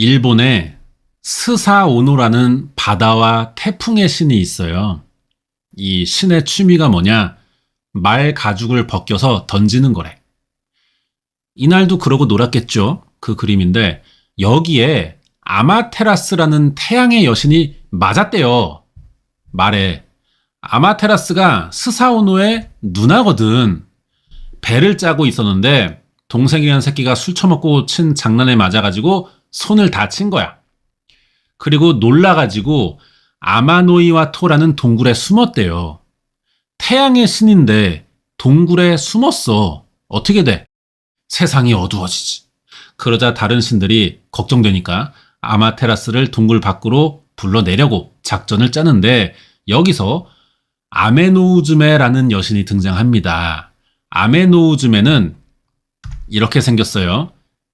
일본에 스사오노라는 바다와 태풍의 신이 있어요. 이 신의 취미가 뭐냐? 말 가죽을 벗겨서 던지는 거래. 이날도 그러고 놀았겠죠. 그 그림인데 여기에 아마테라스라는 태양의 여신이 맞았대요. 말에. 아마테라스가 스사오노의 누나거든. 배를 짜고 있었는데 동생이라는 새끼가 술 처먹고 친 장난에 맞아가지고 손을 다친 거야. 그리고 놀라가지고 아마노이와 토라는 동굴에 숨었대요. 태양의 신인데 동굴에 숨었어. 어떻게 돼? 세상이 어두워지지. 그러자 다른 신들이 걱정되니까 아마테라스를 동굴 밖으로 불러내려고 작전을 짜는데 여기서 아메노우즈메라는 여신이 등장합니다. 아메노우즈메는 이렇게 생겼어요.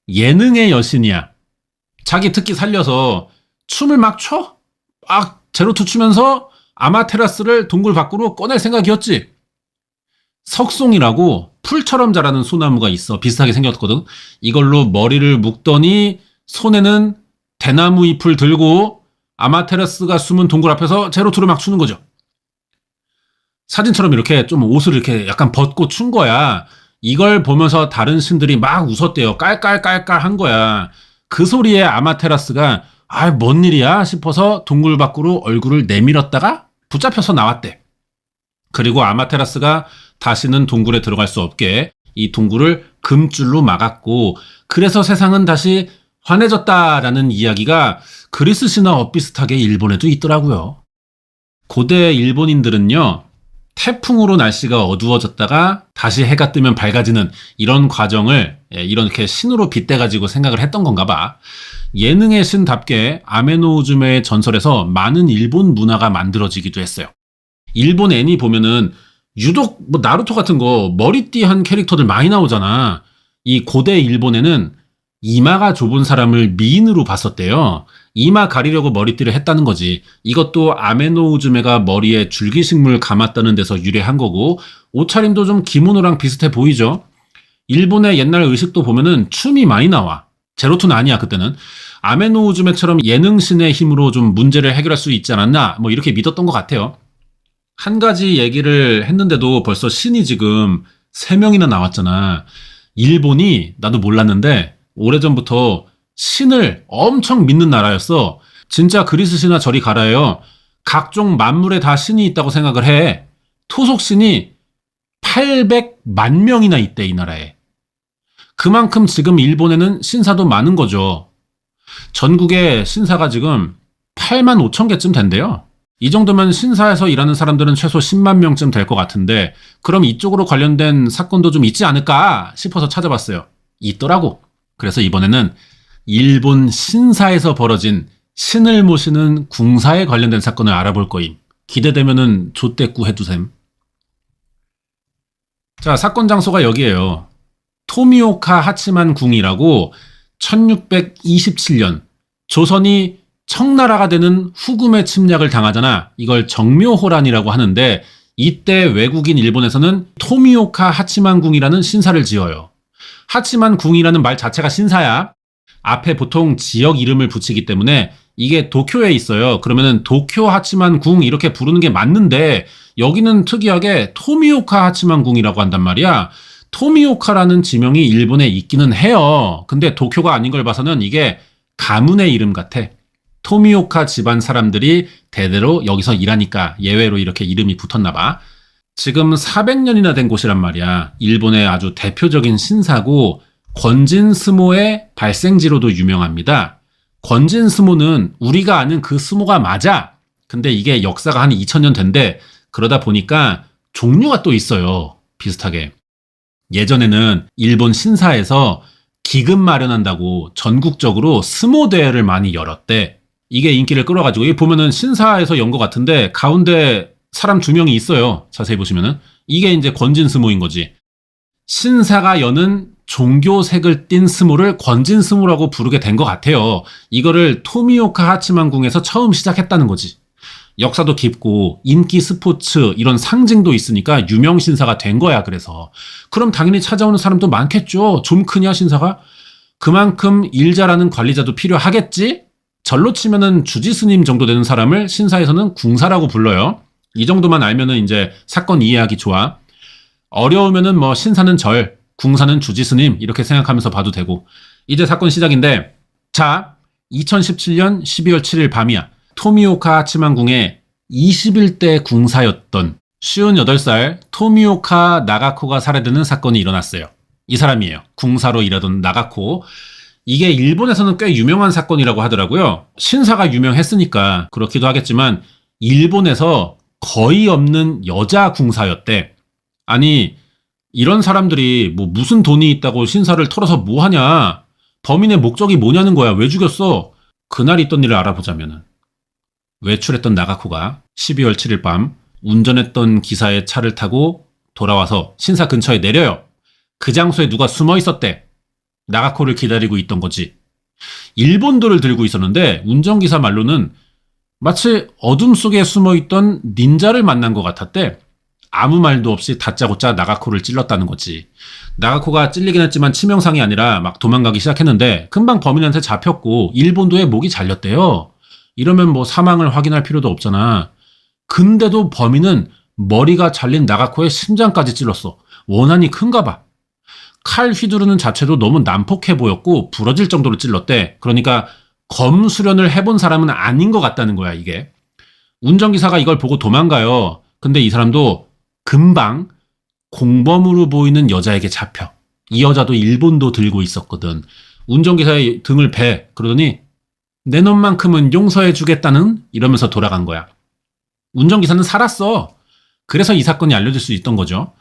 예능의 여신이야. 자기 특기 살려서 춤을 막 춰? 막 제로투 추면서 아마테라스를 동굴 밖으로 꺼낼 생각이었지. 석송이라고 풀처럼 자라는 소나무가 있어. 비슷하게 생겼거든. 이걸로 머리를 묶더니 손에는 대나무 잎을 들고 아마테라스가 숨은 동굴 앞에서 제로투를 막 추는 거죠. 사진처럼 이렇게 좀 옷을 이렇게 약간 벗고 춘 거야. 이걸 보면서 다른 신들이 막 웃었대요. 깔깔깔깔 한 거야. 그 소리에 아마테라스가 뭔 일이야 싶어서 동굴 밖으로 얼굴을 내밀었다가 붙잡혀서 나왔대. 그리고 아마테라스가 다시는 동굴에 들어갈 수 없게 이 동굴을 금줄로 막았고 그래서 세상은 다시 환해졌다라는 이야기가 그리스 신화 엇비슷하게 일본에도 있더라고요. 고대 일본인들은요. 태풍으로 날씨가 어두워졌다가 다시 해가 뜨면 밝아지는 이런 과정을 이렇게 신으로 빗대가지고 생각을 했던 건가 봐. 예능의 신답게 아메노우즈메의 전설에서 많은 일본 문화가 만들어지기도 했어요. 일본 애니 보면은 유독 나루토 같은 거 머리띠한 캐릭터들 많이 나오잖아. 이 고대 일본에는 이마가 좁은 사람을 미인으로 봤었대요. 이마 가리려고 머리띠를 했다는 거지. 이것도 아메노우즈메가 머리에 줄기식물 감았다는 데서 유래한 거고 옷차림도 좀 기모노랑 비슷해 보이죠. 일본의 옛날 의식도 보면은 춤이 많이 나와. 제로투는 아니야 그때는. 아메노우즈메처럼 예능신의 힘으로 좀 문제를 해결할 수 있지 않았나 이렇게 믿었던 것 같아요. 한 가지 얘기를 했는데도 벌써 신이 지금 3명이나 나왔잖아. 일본이 나도 몰랐는데 오래전부터 신을 엄청 믿는 나라였어. 진짜 그리스 신화 저리 가라요. 각종 만물에 다 신이 있다고 생각을 해. 토속신이 800만 명이나 있대 이 나라에. 그만큼 지금 일본에는 신사도 많은 거죠. 전국에 신사가 지금 8만 5천 개쯤 된대요. 이 정도면 신사에서 일하는 사람들은 최소 10만 명쯤 될 것 같은데 그럼 이쪽으로 관련된 사건도 좀 있지 않을까 싶어서 찾아봤어요. 있더라고. 그래서 이번에는 일본 신사에서 벌어진 신을 모시는 궁사에 관련된 사건을 알아볼 거임. 기대되면은 좆대꾸 해두셈. 자, 사건 장소가 여기에요. 토미오카 하치만 궁이라고 1627년 조선이 청나라가 되는 후금의 침략을 당하잖아. 이걸 정묘호란이라고 하는데 이때 외국인 일본에서는 토미오카 하치만 궁이라는 신사를 지어요. 하치만 궁이라는 말 자체가 신사야. 앞에 보통 지역 이름을 붙이기 때문에 이게 도쿄에 있어요. 그러면은 도쿄 하치만 궁 이렇게 부르는 게 맞는데 여기는 특이하게 토미오카 하치만 궁이라고 한단 말이야. 토미오카라는 지명이 일본에 있기는 해요. 근데 도쿄가 아닌 걸 봐서는 이게 가문의 이름 같아. 토미오카 집안 사람들이 대대로 여기서 일하니까 예외로 이렇게 이름이 붙었나 봐. 지금 400년이나 된 곳이란 말이야. 일본의 아주 대표적인 신사고 권진스모의 발생지로도 유명합니다. 권진스모는 우리가 아는 그 스모가 맞아. 근데 이게 역사가 한 2000년 된대. 그러다 보니까 종류가 또 있어요. 비슷하게. 예전에는 일본 신사에서 기금 마련한다고 전국적으로 스모 대회를 많이 열었대. 이게 인기를 끌어가지고 여기 보면은 신사에서 연 것 같은데 가운데 사람 2명이 있어요. 자세히 보시면은 이게 이제 권진스모인 거지. 신사가 여는 종교색을 띤 스모를 권진스모라고 부르게 된 것 같아요. 이거를 토미오카 하치만 궁에서 처음 시작했다는 거지. 역사도 깊고 인기 스포츠 이런 상징도 있으니까 유명 신사가 된 거야. 그래서 그럼 당연히 찾아오는 사람도 많겠죠. 좀 크냐 신사가? 그만큼 일 잘하는 관리자도 필요하겠지? 절로 치면은 주지스님 정도 되는 사람을 신사에서는 궁사라고 불러요. 이 정도만 알면은 이제 사건 이해하기 좋아. 어려우면은 뭐 신사는 절, 궁사는 주지스님 이렇게 생각하면서 봐도 되고. 이제 사건 시작인데, 자, 2017년 12월 7일 밤이야. 토미오카 하치만궁의 21대 궁사였던 58살 토미오카 나가코가 살해되는 사건이 일어났어요. 이 사람이에요. 궁사로 일하던 나가코. 이게 일본에서는 꽤 유명한 사건이라고 하더라고요. 신사가 유명했으니까 그렇기도 하겠지만 일본에서 거의 없는 여자 궁사였대. 아니, 이런 사람들이 뭐 무슨 돈이 있다고 신사를 털어서 뭐 하냐. 범인의 목적이 뭐냐는 거야. 왜 죽였어? 그날 있던 일을 알아보자면은 외출했던 나가코가 12월 7일 밤 운전했던 기사의 차를 타고 돌아와서 신사 근처에 내려요. 그 장소에 누가 숨어 있었대. 나가코를 기다리고 있던 거지. 일본도를 들고 있었는데 운전기사 말로는 마치 어둠 속에 숨어있던 닌자를 만난 것 같았대. 아무 말도 없이 다짜고짜 나가코를 찔렀다는 거지. 나가코가 찔리긴 했지만 치명상이 아니라 막 도망가기 시작했는데 금방 범인한테 잡혔고 일본도에 목이 잘렸대요. 이러면 뭐 사망을 확인할 필요도 없잖아. 근데도 범인은 머리가 잘린 나가코의 심장까지 찔렀어. 원한이 큰가 봐. 칼 휘두르는 자체도 너무 난폭해 보였고 부러질 정도로 찔렀대. 그러니까 검 수련을 해본 사람은 아닌 것 같다는 거야, 이게. 운전기사가 이걸 보고 도망가요. 근데 이 사람도 금방 공범으로 보이는 여자에게 잡혀. 이 여자도 일본도 들고 있었거든. 운전기사의 등을 베. 그러더니 내 놈만큼은 용서해 주겠다는? 이러면서 돌아간 거야. 운전기사는 살았어. 그래서 이 사건이 알려질 수 있던 거죠.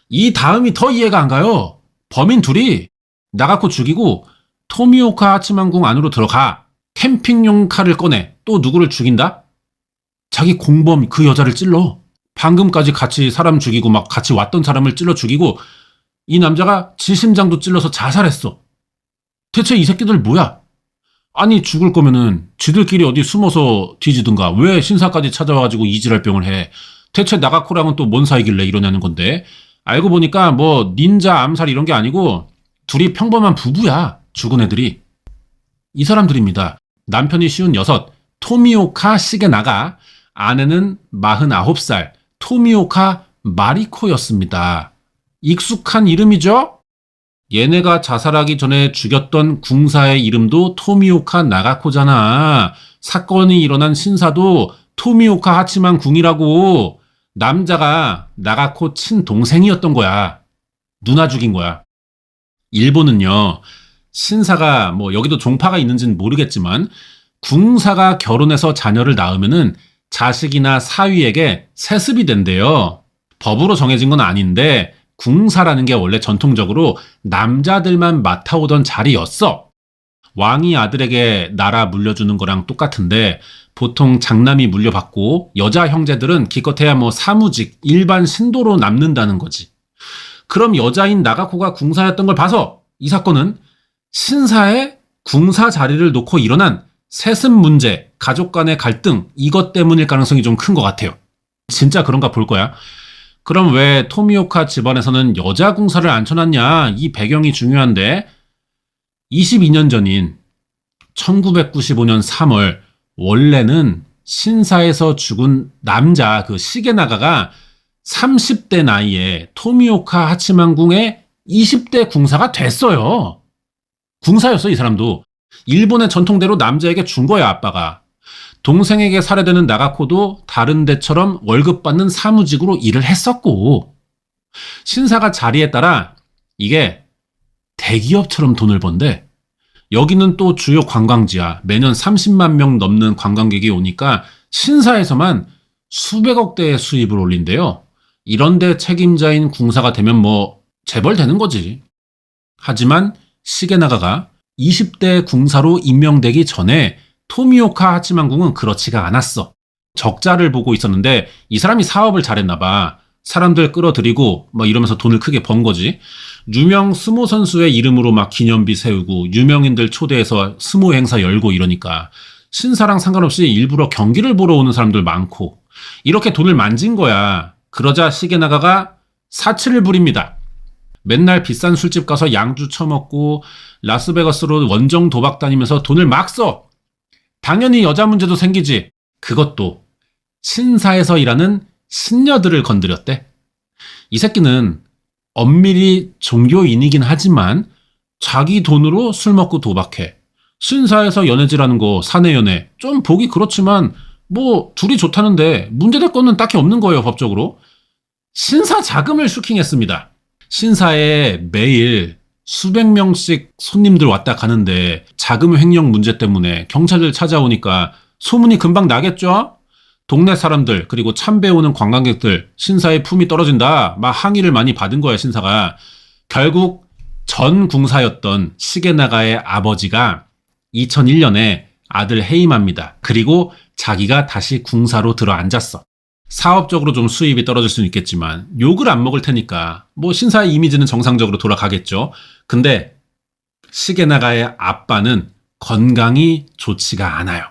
이 다음이 더 이해가 안 가요. 범인 둘이 나가코 죽이고 토미오카 하치만궁 안으로 들어가. 캠핑용 칼을 꺼내. 또 누구를 죽인다? 자기 공범 그 여자를 찔러. 방금까지 같이 사람 죽이고 막 같이 왔던 사람을 찔러 죽이고 이 남자가 지 심장도 찔러서 자살했어. 대체 이 새끼들 뭐야? 아니 죽을 거면은 지들끼리 어디 숨어서 뒤지든가 왜 신사까지 찾아와가지고 이지랄병을 해. 대체 나가코랑은 또 뭔 사이길래 이러냐는 건데 알고 보니까 뭐 닌자 암살 이런 게 아니고 둘이 평범한 부부야. 죽은 애들이. 이 사람들입니다. 남편이 56 토미오카 시게나가, 아내는 49살 토미오카 마리코였습니다. 익숙한 이름이죠? 얘네가 자살하기 전에 죽였던 궁사의 이름도 토미오카 나가코잖아. 사건이 일어난 신사도 토미오카 하치만 궁이라고. 남자가 나가코 친동생이었던 거야. 누나 죽인 거야. 일본은요, 신사가 뭐 여기도 종파가 있는지는 모르겠지만 궁사가 결혼해서 자녀를 낳으면은 자식이나 사위에게 세습이 된대요. 법으로 정해진 건 아닌데 궁사라는 게 원래 전통적으로 남자들만 맡아오던 자리였어. 왕이 아들에게 나라 물려주는 거랑 똑같은데 보통 장남이 물려받고 여자 형제들은 기껏해야 뭐 사무직, 일반 신도로 남는다는 거지. 그럼 여자인 나가코가 궁사였던 걸 봐서 이 사건은 신사의 궁사 자리를 놓고 일어난 세습 문제, 가족 간의 갈등 이것 때문일 가능성이 좀 큰 것 같아요. 진짜 그런가 볼 거야. 그럼 왜 토미오카 집안에서는 여자 궁사를 안 쳐놨냐? 이 배경이 중요한데 22년 전인 1995년 3월 원래는 신사에서 죽은 남자 그 시게나가가 30대 나이에 토미오카 하치만궁의 20대 궁사가 됐어요. 궁사였어, 이 사람도. 일본의 전통대로 남자에게 준 거야, 아빠가. 동생에게 살해되는 나가코도 다른 데처럼 월급 받는 사무직으로 일을 했었고, 신사가 자리에 따라 이게 대기업처럼 돈을 번대. 여기는 또 주요 관광지야. 매년 30만 명 넘는 관광객이 오니까 신사에서만 수백억 대의 수입을 올린대요. 이런데 책임자인 궁사가 되면 뭐 재벌 되는 거지. 하지만 시게나가가 20대 궁사로 임명되기 전에 토미오카 하치만궁은 그렇지가 않았어. 적자를 보고 있었는데 이 사람이 사업을 잘했나 봐. 사람들 끌어들이고 뭐 이러면서 돈을 크게 번 거지. 유명 스모 선수의 이름으로 막 기념비 세우고 유명인들 초대해서 스모 행사 열고 이러니까 신사랑 상관없이 일부러 경기를 보러 오는 사람들 많고 이렇게 돈을 만진 거야. 그러자 시게나가가 사치를 부립니다. 맨날 비싼 술집 가서 양주 처먹고 라스베가스로 원정 도박 다니면서 돈을 막 써. 당연히 여자 문제도 생기지. 그것도 신사에서 일하는 신녀들을 건드렸대. 이 새끼는 엄밀히 종교인이긴 하지만 자기 돈으로 술 먹고 도박해. 신사에서 연애질하는 거 사내연애 좀 보기 그렇지만 뭐 둘이 좋다는데 문제될 거는 딱히 없는 거예요. 법적으로. 신사 자금을 슈킹했습니다. 신사에 매일 수백 명씩 손님들 왔다 가는데 자금 횡령 문제 때문에 경찰들 찾아오니까 소문이 금방 나겠죠? 동네 사람들 그리고 참배 오는 관광객들 신사의 품이 떨어진다 막 항의를 많이 받은 거야. 신사가. 결국 전 궁사였던 시게나가의 아버지가 2001년에 아들 해임합니다. 그리고 자기가 다시 궁사로 들어앉았어. 사업적으로 좀 수입이 떨어질 수는 있겠지만 욕을 안 먹을 테니까 뭐 신사의 이미지는 정상적으로 돌아가겠죠. 근데 시게나가의 아빠는 건강이 좋지가 않아요.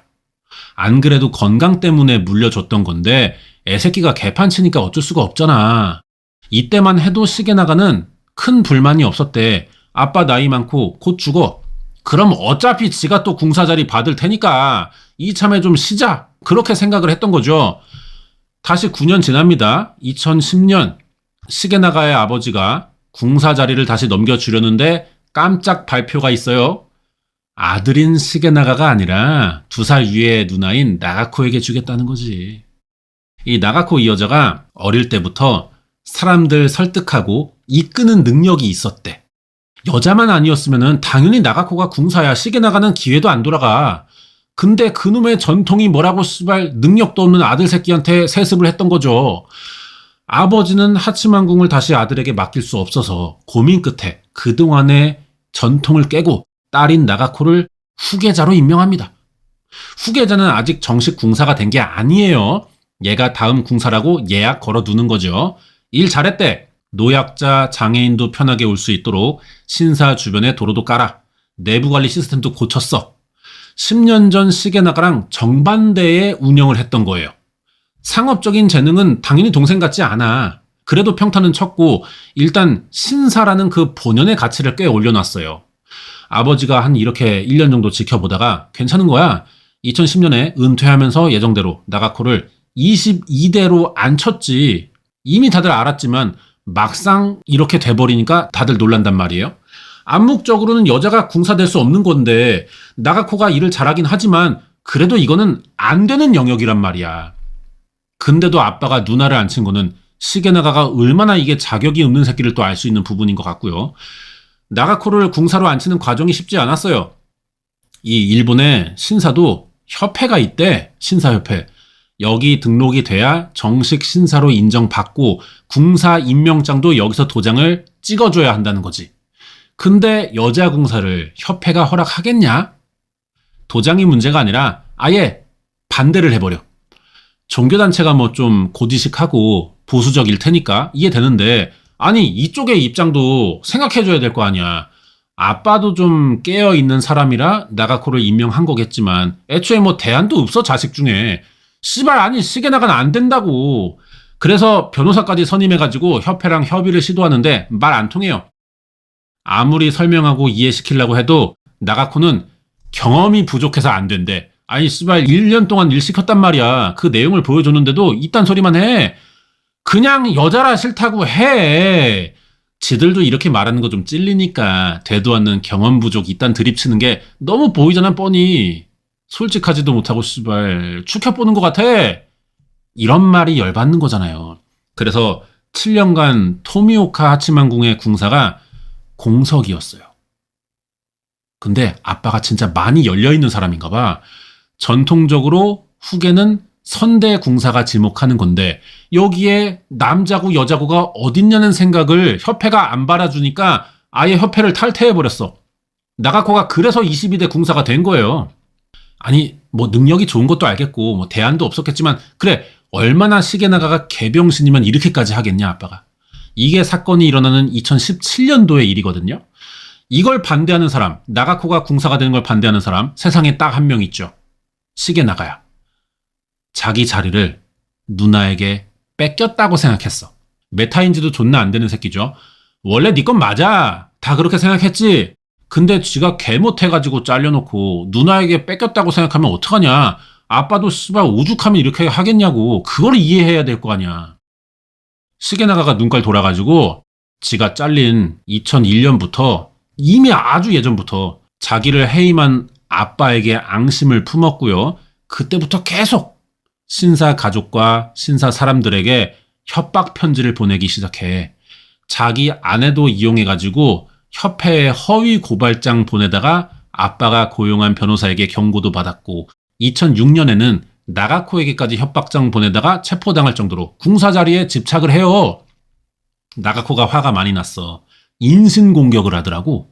안 그래도 건강 때문에 물려줬던 건데 애새끼가 개판 치니까 어쩔 수가 없잖아. 이때만 해도 시게나가는 큰 불만이 없었대. 아빠 나이 많고 곧 죽어. 그럼 어차피 지가 또 궁사 자리 받을 테니까 이참에 좀 쉬자. 그렇게 생각을 했던 거죠. 다시 9년 지납니다. 2010년 시게나가의 아버지가 궁사 자리를 다시 넘겨주려는데 깜짝 발표가 있어요. 아들인 시게나가가 아니라 2살 위의 누나인 나가코에게 주겠다는 거지. 이 나가코 이 여자가 어릴 때부터 사람들 설득하고 이끄는 능력이 있었대. 여자만 아니었으면 당연히 나가코가 궁사야. 시게나가는 기회도 안 돌아가. 근데 그놈의 전통이 뭐라고 씨발 능력도 없는 아들 새끼한테 세습을 했던 거죠. 아버지는 하치만궁을 다시 아들에게 맡길 수 없어서 고민 끝에 그동안의 전통을 깨고 딸인 나가코를 후계자로 임명합니다. 후계자는 아직 정식 궁사가 된 게 아니에요. 얘가 다음 궁사라고 예약 걸어두는 거죠. 일 잘했대. 노약자, 장애인도 편하게 올 수 있도록 신사 주변에 도로도 깔아. 내부관리 시스템도 고쳤어. 10년 전 시게나가랑 정반대의 운영을 했던 거예요. 상업적인 재능은 당연히 동생 같지 않아. 그래도 평타는 쳤고 일단 신사라는 그 본연의 가치를 꽤 올려놨어요. 아버지가 한 이렇게 1년 정도 지켜보다가 괜찮은 거야. 2010년에 은퇴하면서 예정대로 나가코를 22대로 앉혔지. 이미 다들 알았지만 막상 이렇게 돼버리니까 다들 놀란단 말이에요. 암묵적으로는 여자가 궁사될 수 없는 건데 나가코가 일을 잘하긴 하지만 그래도 이거는 안 되는 영역이란 말이야. 근데도 아빠가 누나를 앉힌 거는 시게나가가 얼마나 이게 자격이 없는 새끼를 또 알 수 있는 부분인 것 같고요. 나가코를 궁사로 앉히는 과정이 쉽지 않았어요. 이 일본의 신사도 협회가 있대. 신사협회. 여기 등록이 돼야 정식 신사로 인정받고 궁사 임명장도 여기서 도장을 찍어줘야 한다는 거지. 근데 여자 궁사를 협회가 허락하겠냐? 도장이 문제가 아니라 아예 반대를 해버려. 종교단체가 뭐 좀 고지식하고 보수적일 테니까 이해되는데 아니 이쪽의 입장도 생각해줘야 될 거 아니야. 아빠도 좀 깨어있는 사람이라 나가코를 임명한 거겠지만 애초에 뭐 대안도 없어. 자식 중에. 씨발 아니 시게나가는 안 된다고. 그래서 변호사까지 선임해가지고 협회랑 협의를 시도하는데 말 안 통해요. 아무리 설명하고 이해시키려고 해도 나가코는 경험이 부족해서 안 된대. 아니 씨발 1년 동안 일 시켰단 말이야. 그 내용을 보여줬는데도 이딴 소리만 해. 그냥 여자라 싫다고 해. 지들도 이렇게 말하는 거 좀 찔리니까 되도 않는 경험 부족 이딴 드립치는 게 너무 보이잖아 뻔히. 솔직하지도 못하고 씨발 축혀보는 것 같아. 이런 말이 열받는 거잖아요. 그래서 7년간 토미오카 하치만궁의 궁사가 공석이었어요. 근데 아빠가 진짜 많이 열려있는 사람인가 봐. 전통적으로 후계는 선대 궁사가 지목하는 건데 여기에 남자고 여자고가 어딨냐는 생각을 협회가 안 받아주니까 아예 협회를 탈퇴해버렸어. 나가코가 그래서 22대 궁사가 된 거예요. 아니 뭐 능력이 좋은 것도 알겠고 뭐 대안도 없었겠지만 그래 얼마나 시게나가가 개병신이면 이렇게까지 하겠냐 아빠가. 이게 사건이 일어나는 2017년도의 일이거든요. 이걸 반대하는 사람, 나가코가 궁사가 되는 걸 반대하는 사람 세상에 딱 한 명 있죠. 시게나가야. 자기 자리를 누나에게 뺏겼다고 생각했어. 메타인지도 존나 안 되는 새끼죠. 원래 네 건 맞아. 다 그렇게 생각했지. 근데 지가 개 못해가지고 잘려놓고 누나에게 뺏겼다고 생각하면 어떡하냐. 아빠도 씨발 오죽하면 이렇게 하겠냐고. 그걸 이해해야 될 거 아니야. 시계나가가 눈깔 돌아가지고 지가 잘린 2001년부터 이미 아주 예전부터 자기를 해임한 아빠에게 앙심을 품었고요. 그때부터 계속 신사 가족과 신사 사람들에게 협박 편지를 보내기 시작해. 자기 아내도 이용해가지고 협회에 허위 고발장 보내다가 아빠가 고용한 변호사에게 경고도 받았고 2006년에는 나가코에게까지 협박장 보내다가 체포당할 정도로 궁사 자리에 집착을 해요. 나가코가 화가 많이 났어. 인신공격을 하더라고.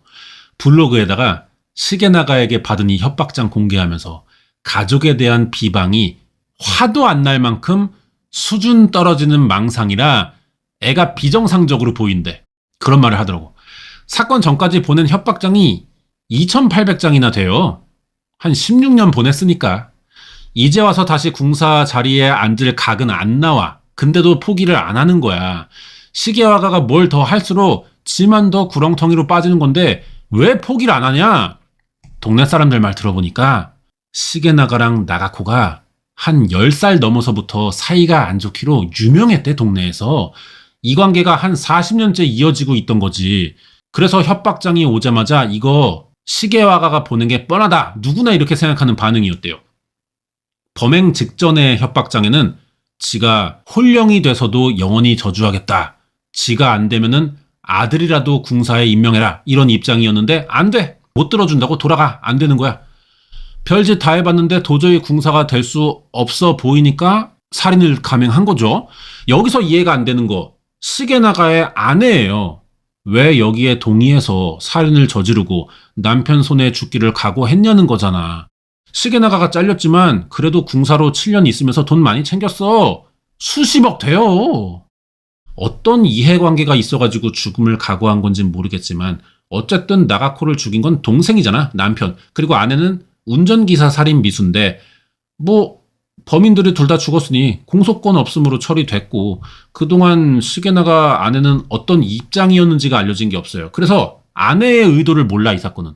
블로그에다가 시게나가에게 받은 이 협박장 공개하면서 가족에 대한 비방이 화도 안 날 만큼 수준 떨어지는 망상이라 애가 비정상적으로 보인대. 그런 말을 하더라고. 사건 전까지 보낸 협박장이 2,800장이나 돼요. 한 16년 보냈으니까. 이제 와서 다시 궁사 자리에 앉을 각은 안 나와. 근데도 포기를 안 하는 거야. 시게와가가 뭘 더 할수록 지만 더 구렁텅이로 빠지는 건데 왜 포기를 안 하냐? 동네 사람들 말 들어보니까 시게나가랑 나가코가 한 10살 넘어서부터 사이가 안 좋기로 유명했대, 동네에서. 이 관계가 한 40년째 이어지고 있던 거지. 그래서 협박장이 오자마자 이거 시게와가가 보낸 게 뻔하다. 누구나 이렇게 생각하는 반응이었대요. 범행 직전의 협박장에는 지가 홀령이 돼서도 영원히 저주하겠다. 지가 안 되면은 아들이라도 궁사에 임명해라. 이런 입장이었는데 안 돼. 못 들어준다고 돌아가. 안 되는 거야. 별짓 다 해봤는데 도저히 궁사가 될 수 없어 보이니까 살인을 감행한 거죠. 여기서 이해가 안 되는 거. 시게나가의 아내예요. 왜 여기에 동의해서 살인을 저지르고 남편 손에 죽기를 각오했냐는 거잖아. 시게나가가 잘렸지만 그래도 궁사로 7년 있으면서 돈 많이 챙겼어. 수십억 돼요. 어떤 이해관계가 있어가지고 죽음을 각오한 건진 모르겠지만 어쨌든 나가코를 죽인 건 동생이잖아, 남편. 그리고 아내는 운전기사 살인 미수인데 뭐 범인들이 둘 다 죽었으니 공소권 없음으로 처리됐고 그동안 시게나가 아내는 어떤 입장이었는지가 알려진 게 없어요. 그래서 아내의 의도를 몰라, 이 사건은.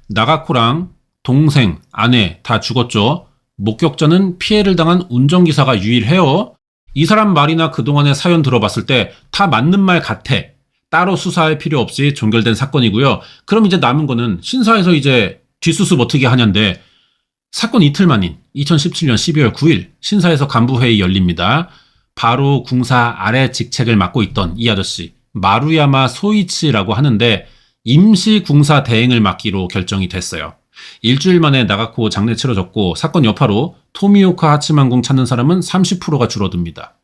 나가코랑 동생, 아내 다 죽었죠. 목격자는 피해를 당한 운전기사가 유일해요. 이 사람 말이나 그동안의 사연 들어봤을 때 다 맞는 말 같아. 따로 수사할 필요 없이 종결된 사건이고요. 그럼 이제 남은 거는 신사에서 이제 뒷수습 어떻게 하냐인데 사건 이틀 만인 2017년 12월 9일 신사에서 간부회의 열립니다. 바로 궁사 아래 직책을 맡고 있던 이 아저씨 마루야마 소이치라고 하는데 임시 궁사 대행을 맡기로 결정이 됐어요. 일주일 만에 나가코 장례 치러졌고 사건 여파로 토미오카 하치만궁 찾는 사람은 30%가 줄어듭니다.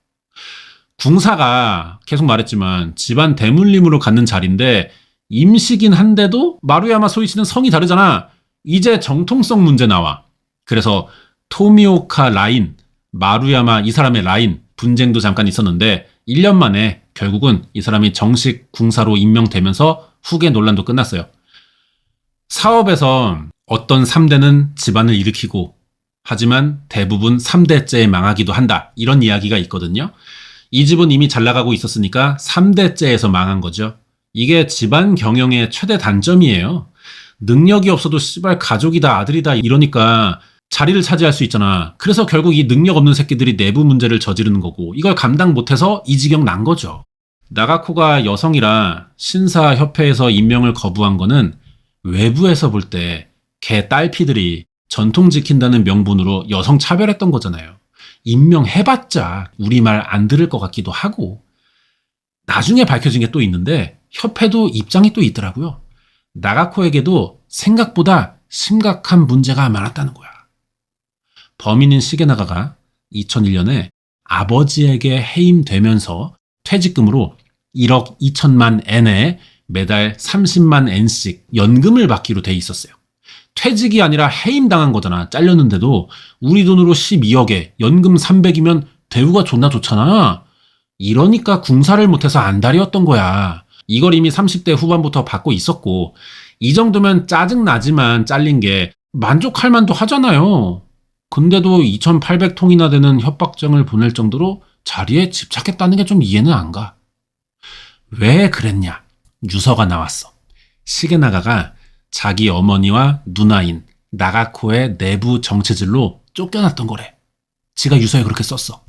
궁사가 계속 말했지만 집안 대물림으로 갖는 자리인데 임시긴 한데도 마루야마 소이치는 성이 다르잖아. 이제 정통성 문제 나와. 그래서 토미오카 라인, 마루야마 이 사람의 라인 분쟁도 잠깐 있었는데 1년 만에 결국은 이 사람이 정식 궁사로 임명되면서 후계 논란도 끝났어요. 사업에서 어떤 3대는 집안을 일으키고 하지만 대부분 3대째에 망하기도 한다. 이런 이야기가 있거든요. 이 집은 이미 잘 나가고 있었으니까 3대째에서 망한 거죠. 이게 집안 경영의 최대 단점이에요. 능력이 없어도 씨발 가족이다 아들이다 이러니까 자리를 차지할 수 있잖아. 그래서 결국 이 능력 없는 새끼들이 내부 문제를 저지르는 거고 이걸 감당 못해서 이 지경 난 거죠. 나가코가 여성이라 신사협회에서 임명을 거부한 거는 외부에서 볼 때 걔 딸피들이 전통 지킨다는 명분으로 여성 차별했던 거잖아요. 임명해봤자 우리 말 안 들을 것 같기도 하고 나중에 밝혀진 게 또 있는데 협회도 입장이 또 있더라고요. 나가코에게도 생각보다 심각한 문제가 많았다는 거야. 범인인 시게나가가 2001년에 아버지에게 해임되면서 퇴직금으로 1억 2천만 엔에 매달 30만 엔씩 연금을 받기로 돼 있었어요. 퇴직이 아니라 해임당한 거잖아. 잘렸는데도 우리 돈으로 12억에 연금 300이면 대우가 존나 좋잖아. 이러니까 궁사를 못해서 안달이었던 거야. 이걸 이미 30대 후반부터 받고 있었고 이 정도면 짜증나지만 잘린 게 만족할 만도 하잖아요. 근데도 2,800통이나 되는 협박장을 보낼 정도로 자리에 집착했다는 게 좀 이해는 안 가. 왜 그랬냐? 유서가 나왔어. 시게나가가 자기 어머니와 누나인 나가코의 내부 정체질로 쫓겨났던 거래. 지가 유서에 그렇게 썼어.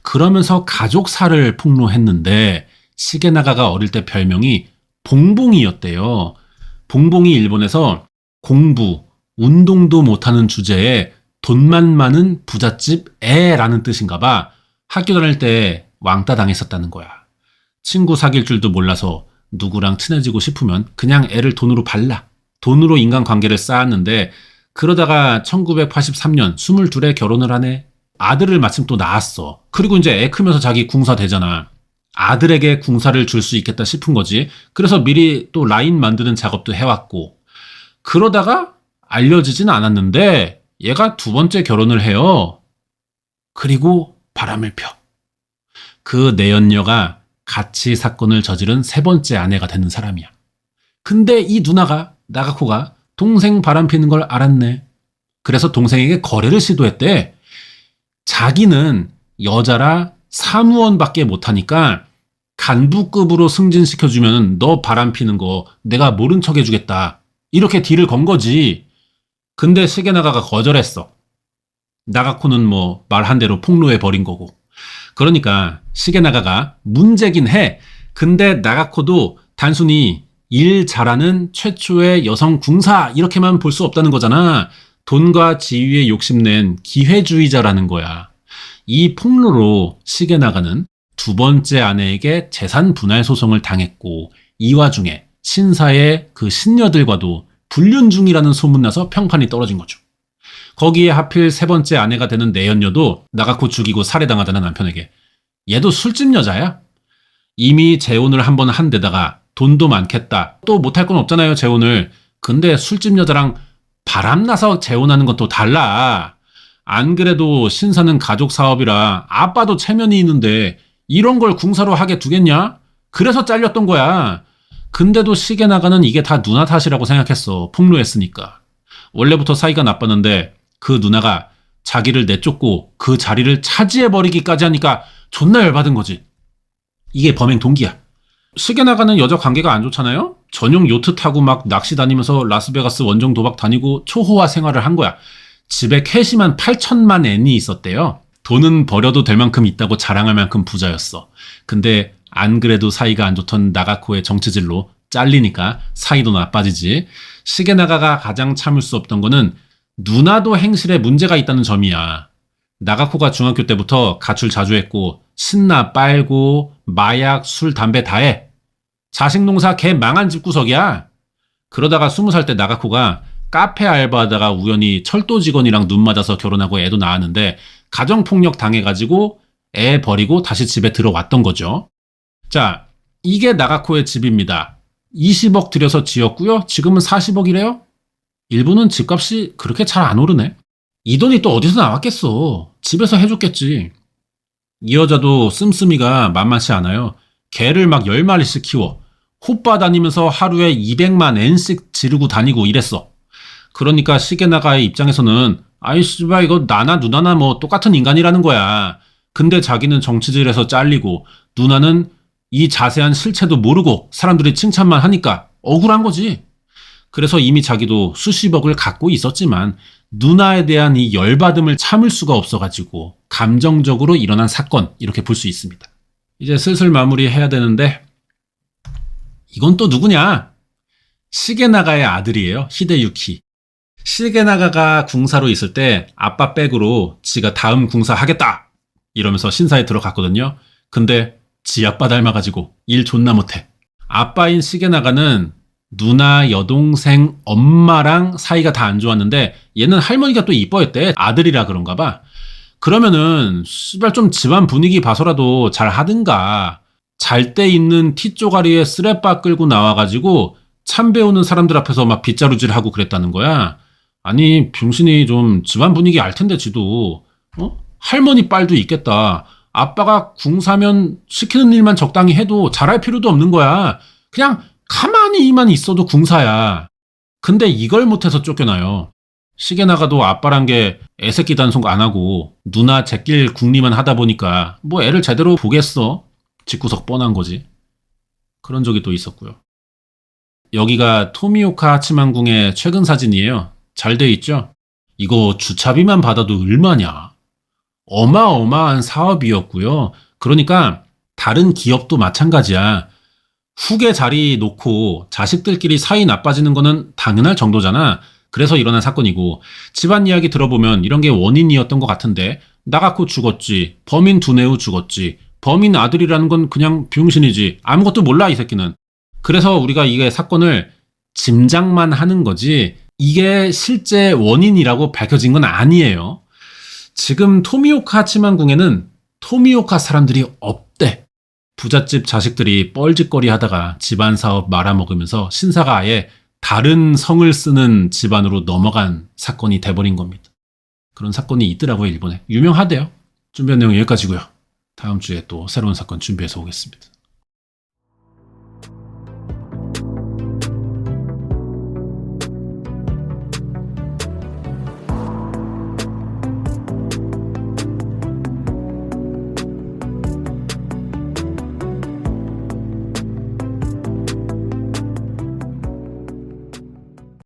그러면서 가족사를 폭로했는데 시게나가가 어릴 때 별명이 봉봉이였대요. 봉봉이 일본에서 공부, 운동도 못하는 주제에 돈만 많은 부잣집 애라는 뜻인가 봐. 학교 다닐 때 왕따 당했었다는 거야. 친구 사귈 줄도 몰라서 누구랑 친해지고 싶으면 그냥 애를 돈으로 발라. 돈으로 인간관계를 쌓았는데 그러다가 1983년 22에 결혼을 하네. 아들을 마침 또 낳았어. 그리고 이제 애 크면서 자기 궁사 되잖아. 아들에게 궁사를 줄 수 있겠다 싶은 거지. 그래서 미리 또 라인 만드는 작업도 해왔고. 그러다가 알려지진 않았는데 얘가 두 번째 결혼을 해요. 그리고 바람을 펴. 그 내연녀가 같이 사건을 저지른 세 번째 아내가 되는 사람이야. 근데 이 누나가, 나가코가 동생 바람 피는 걸 알았네. 그래서 동생에게 거래를 시도했대. 자기는 여자라 사무원밖에 못하니까 간부급으로 승진시켜주면 너 바람 피는 거 내가 모른 척 해주겠다. 이렇게 딜을 건 거지. 근데 시게나가가 거절했어. 나가코는 뭐 말한 대로 폭로해버린 거고. 그러니까 시게나가가 문제긴 해. 근데 나가코도 단순히 일 잘하는 최초의 여성 궁사 이렇게만 볼 수 없다는 거잖아. 돈과 지위에 욕심낸 기회주의자라는 거야. 이 폭로로 시게나가는 두 번째 아내에게 재산 분할 소송을 당했고 이 와중에 신사의 그 신녀들과도 불륜 중이라는 소문나서 평판이 떨어진 거죠. 거기에 하필 세 번째 아내가 되는 내연녀도 나가코 죽이고 살해당하다는 남편에게. 얘도 술집 여자야. 이미 재혼을 한 번 한 데다가 돈도 많겠다. 또 못할 건 없잖아요, 재혼을. 근데 술집 여자랑 바람나서 재혼하는 건 또 달라. 안 그래도 신사는 가족 사업이라 아빠도 체면이 있는데 이런 걸 궁사로 하게 두겠냐? 그래서 잘렸던 거야. 근데도 시게나가는 이게 다 누나 탓이라고 생각했어. 폭로했으니까. 원래부터 사이가 나빴는데 그 누나가 자기를 내쫓고 그 자리를 차지해버리기까지 하니까 존나 열받은 거지. 이게 범행 동기야. 시게나가는 여자 관계가 안 좋잖아요? 전용 요트 타고 막 낚시 다니면서 라스베가스 원정 도박 다니고 초호화 생활을 한 거야. 집에 캐시만 8천만 엔이 있었대요. 돈은 버려도 될 만큼 있다고 자랑할 만큼 부자였어. 근데 안 그래도 사이가 안 좋던 나가코의 정체질로 잘리니까 사이도 나빠지지. 시게나가가 가장 참을 수 없던 거는 누나도 행실에 문제가 있다는 점이야. 나가코가 중학교 때부터 가출 자주 했고 신나 빨고 마약, 술, 담배 다 해. 자식 농사 개 망한 집구석이야. 그러다가 20살 때 나가코가 카페 알바하다가 우연히 철도 직원이랑 눈 맞아서 결혼하고 애도 낳았는데 가정폭력 당해가지고 애 버리고 다시 집에 들어왔던 거죠. 자, 이게 나가코의 집입니다. 20억 들여서 지었고요. 지금은 40억이래요? 일본은 집값이 그렇게 잘 안 오르네. 이 돈이 또 어디서 나왔겠어. 집에서 해줬겠지. 이 여자도 씀씀이가 만만치 않아요. 개를 막 10마리씩 키워. 호빠 다니면서 하루에 200만 엔씩 지르고 다니고 이랬어. 그러니까 시게나가의 입장에서는 아이 씨발 이거 나나 누나나 뭐 똑같은 인간이라는 거야. 근데 자기는 정치질에서 잘리고 누나는 이 자세한 실체도 모르고 사람들이 칭찬만 하니까 억울한 거지. 그래서 이미 자기도 수십억을 갖고 있었지만 누나에 대한 이 열받음을 참을 수가 없어가지고 감정적으로 일어난 사건 이렇게 볼 수 있습니다. 이제 슬슬 마무리해야 되는데 이건 또 누구냐? 시게나가의 아들이에요. 히데유키. 시게나가가 궁사로 있을 때 아빠 백으로 지가 다음 궁사 하겠다 이러면서 신사에 들어갔거든요. 근데 지 아빠 닮아가지고 일 존나 못해. 아빠인 시게나가는 누나, 여동생, 엄마랑 사이가 다 안 좋았는데 얘는 할머니가 또 이뻐했대. 아들이라 그런가 봐. 그러면은 씨발 좀 집안 분위기 봐서라도 잘 하든가. 잘 때 있는 티 쪼가리에 쓰레빠 끌고 나와가지고 참 배우는 사람들 앞에서 막 빗자루질하고 그랬다는 거야. 아니 병신이 좀 집안 분위기 알 텐데 지도. 할머니 빨도 있겠다. 아빠가 궁사면 시키는 일만 적당히 해도 잘할 필요도 없는 거야. 그냥 가만히 이만 있어도 궁사야. 근데 이걸 못해서 쫓겨나요. 시게나가도 아빠란 게 애새끼 단속 안 하고 누나 제낄 궁리만 하다 보니까 뭐 애를 제대로 보겠어. 집구석 뻔한 거지. 그런 적이 또 있었고요. 여기가 토미오카 하치만궁의 최근 사진이에요. 잘 돼 있죠? 이거 주차비만 받아도 얼마냐? 어마어마한 사업이었고요. 그러니까 다른 기업도 마찬가지야. 후계 자리 놓고 자식들끼리 사이 나빠지는 거는 당연할 정도잖아. 그래서 일어난 사건이고, 집안 이야기 들어보면 이런 게 원인이었던 것 같은데, 나가코 죽었지, 범인 두뇌우 죽었지, 범인 아들이라는 건 그냥 병신이지, 아무것도 몰라 이 새끼는. 그래서 우리가 이게 사건을 짐작만 하는 거지, 이게 실제 원인이라고 밝혀진 건 아니에요. 지금 토미오카 하치만궁에는 토미오카 사람들이 없대. 부잣집 자식들이 뻘짓거리 하다가 집안 사업 말아먹으면서 신사가 아예 다른 성을 쓰는 집안으로 넘어간 사건이 돼버린 겁니다. 그런 사건이 있더라고요, 일본에. 유명하대요. 준비한 내용 여기까지고요. 다음 주에 또 새로운 사건 준비해서 오겠습니다.